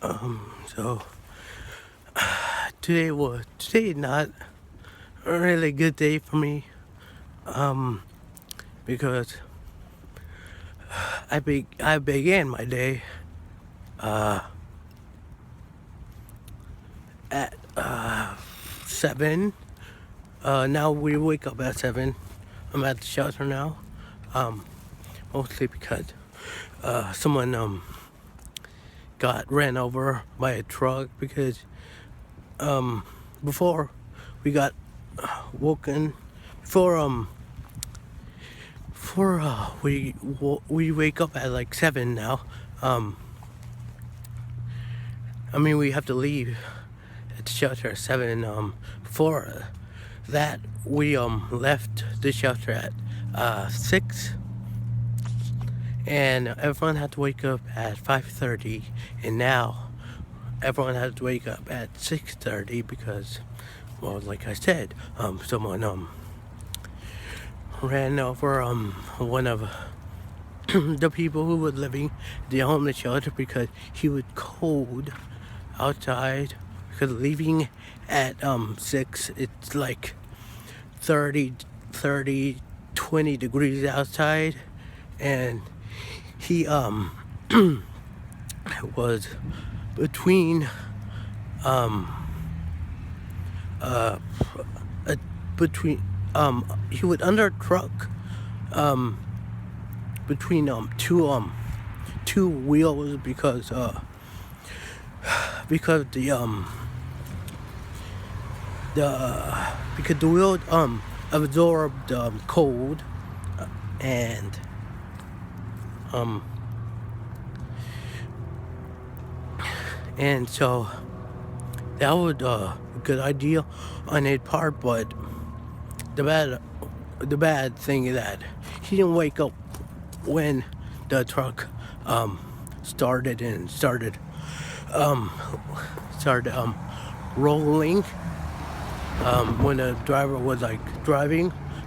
So today not a really good day for me. Because I began my day at 7. Now we wake up at 7. I'm at the shelter now. Mostly because someone got ran over by a truck because before we got woken before we wake up at like 7 now. We have to leave at the shelter at 7. Before that, we left the shelter at 6, and everyone had to wake up at 5:30, and now everyone has to wake up at 6:30 because, well, like I said, someone ran over one of the people who were living at the homeless shelter because he was cold outside. Because leaving at 6, it's like 20 degrees outside, and he was between between he was under a truck between two wheels because the wheel absorbed cold, and so that was a good idea on his part, but the bad thing is that he didn't wake up when the truck started rolling. When the driver was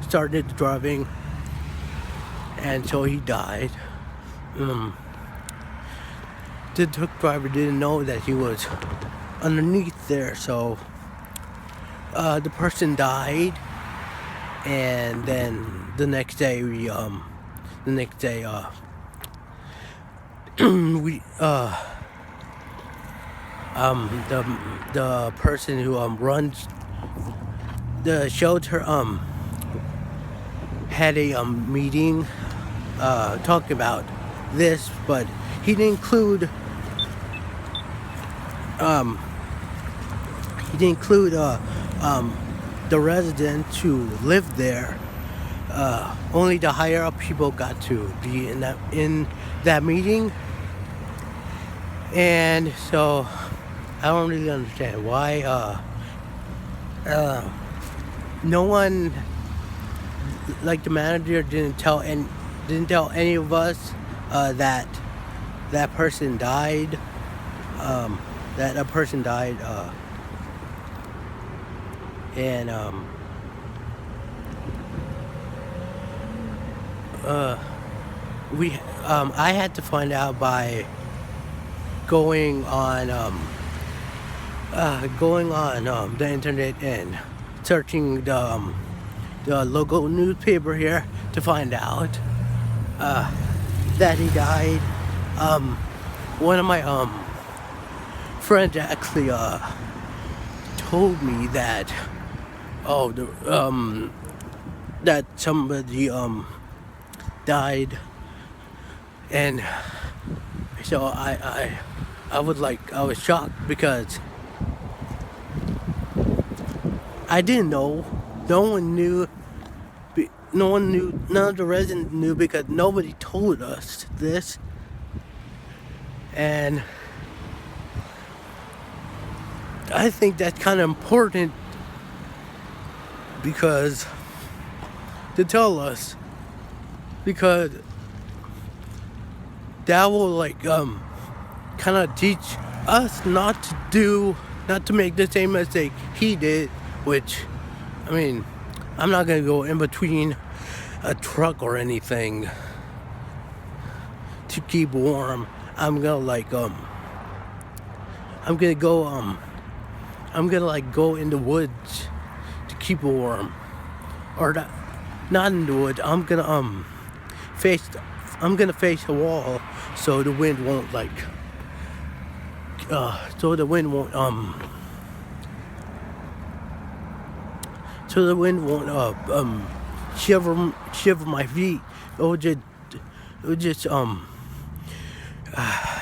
started driving, and so he died. The truck driver didn't know that he was underneath there, so the person died. And then the next day we the person who runs the shelter had a meeting talking about this, but he didn't include the residents who lived there. Only the higher up people got to be in that meeting, and so I don't really understand why no one, like the manager, didn't tell any of us that person died. That a person died, and I had to find out by going on the internet and searching the local newspaper here to find out that he died. One of my friends actually told me that that somebody died, and so I was shocked because I didn't know. No one knew. None of the residents knew because nobody told us this. And I think that's kind of important because to tell us, because that will kind of teach us not to make the same mistake he did, which, I'm not gonna go in between a truck or anything to keep warm. I'm gonna I'm gonna go I'm gonna like go in the woods to keep warm, or not in the woods. Face I'm gonna face a wall so the wind won't like so the wind won't shiver my feet. It would just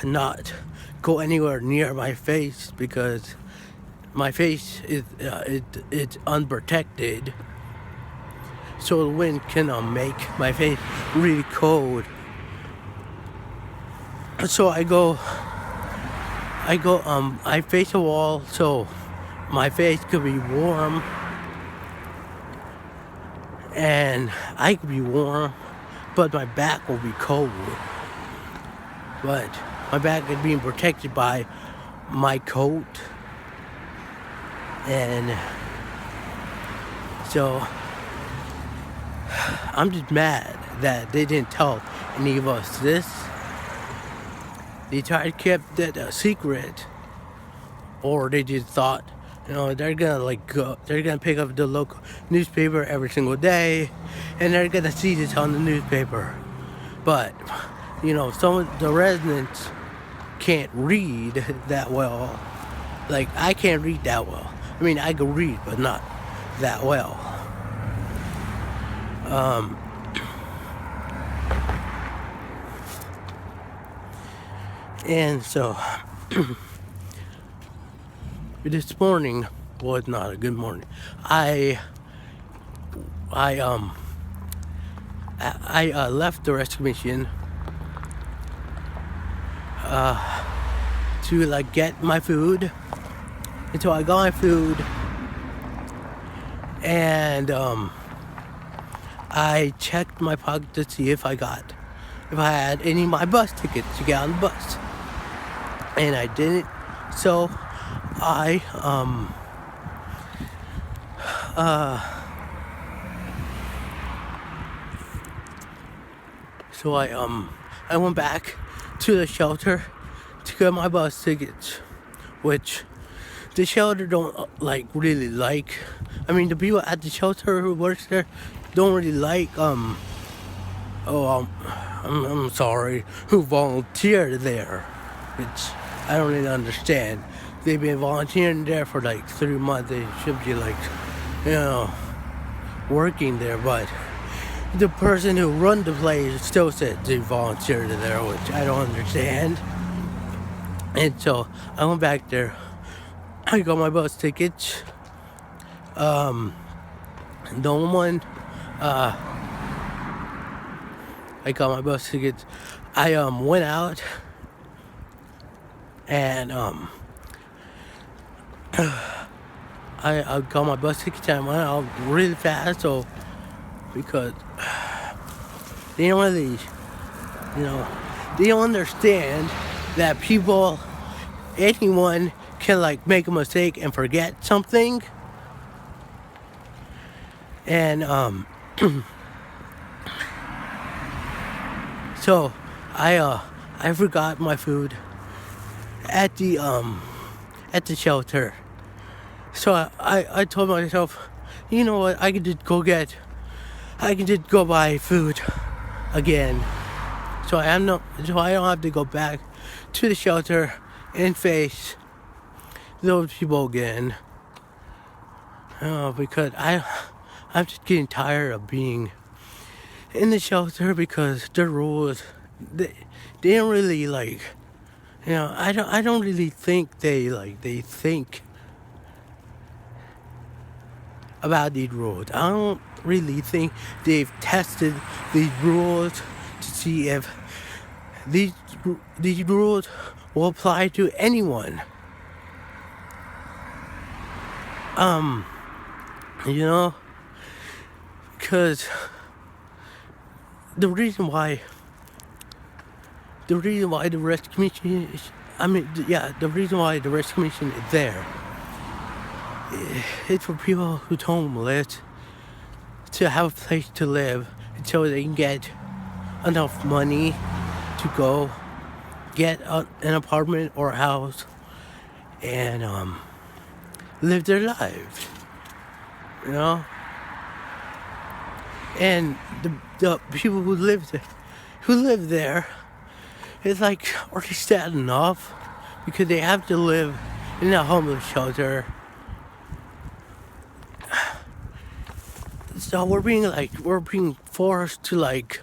not go anywhere near my face, because my face is it's unprotected, so the wind can make my face really cold. So I face a wall so my face could be warm, and I could be warm, but my back will be cold. But my back is being protected by my coat, and so I'm just mad that they didn't tell any of us this. They tried to keep that a secret, or they just thought, they're gonna pick up the local newspaper every single day, and they're gonna see this on the newspaper. But some of the residents can't read that well. Like, I can't read that well. I mean, I can read, but not that well. And so this morning was not a good morning. I left the rescue mission to like get my food. And so I got my food, and I checked my pocket to see if I had any of my bus tickets to get on the bus, and I didn't. So I I went back to the shelter to get my bus tickets, which the shelter don't really like. I mean, the people at the shelter who works there don't really like I'm sorry, who volunteered there, which I don't really understand. They've been volunteering there for like 3 months. They should be working there, but the person who run the place still said they volunteered there, which I don't understand. And so I went back there. I got my bus tickets. I got my bus tickets. I went out and I got my bus ticket and I went out really fast, so because they don't really, they don't understand that anyone can make a mistake and forget something. And so I forgot my food at the shelter. So I told myself, you know what, I can just go buy food again. So I don't have to go back to the shelter and face those people again. Because I'm just getting tired of being in the shelter, because the rules, they don't really I don't really think they think about these rules. I don't really think they've tested these rules to see if these rules will apply to anyone. Because the reason why the rescue commission is, the reason why the rescue commission is there, it's for people who's homeless to have a place to live until they can get enough money to go get an apartment or a house and live their lives, you know. And the people who live there, it's like already sad enough because they have to live in a homeless shelter. So we're being forced to like.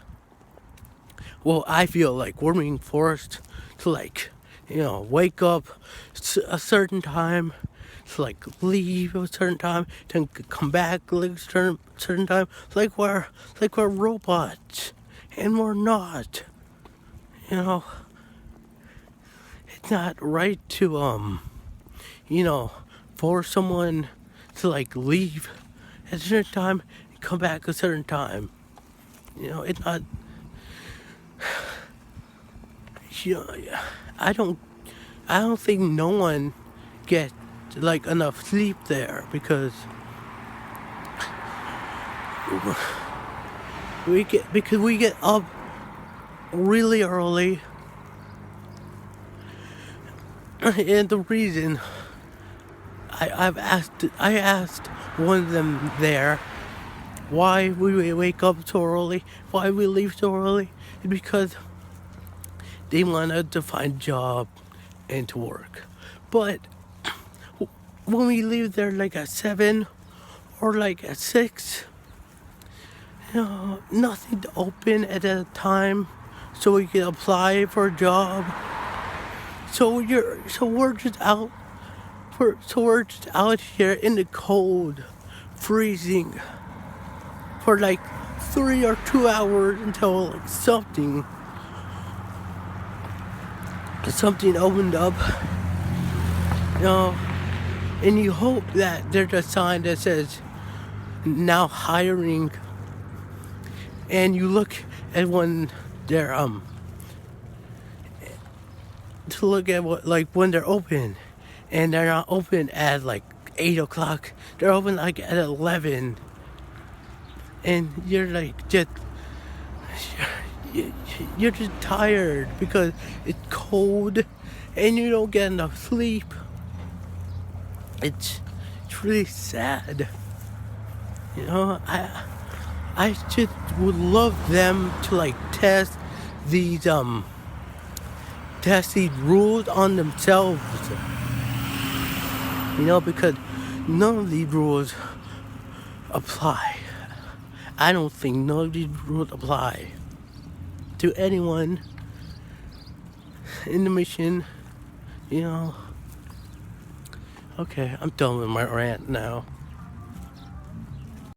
Well, I feel like we're being forced to like, wake up a certain time, to like leave a certain time, then come back like a certain time. Like we're robots, and we're not. You know, it's not right to force someone to like leave at a certain time and come back a certain time. It's not. I don't think no one gets like enough sleep there because we get up really early, and the reason I asked one of them there why we wake up so early, why we leave so early, is because they wanted to find a job and to work. But when we leave there like at 7 or like at 6, nothing to open at that time so we can apply for a job. So we're just out here in the cold, freezing for like 3 or 2 hours until like something opened up, and you hope that there's a sign that says now hiring, and you look at when they're to look at when they're open, and they're not open at like 8 o'clock, they're open like at 11, and you're like you're just tired because it's cold and you don't get enough sleep. It's really sad. I just would love them to like test these rules on themselves. Because none of these rules apply. I don't think none of these rules apply to anyone in the mission, Okay, I'm done with my rant now.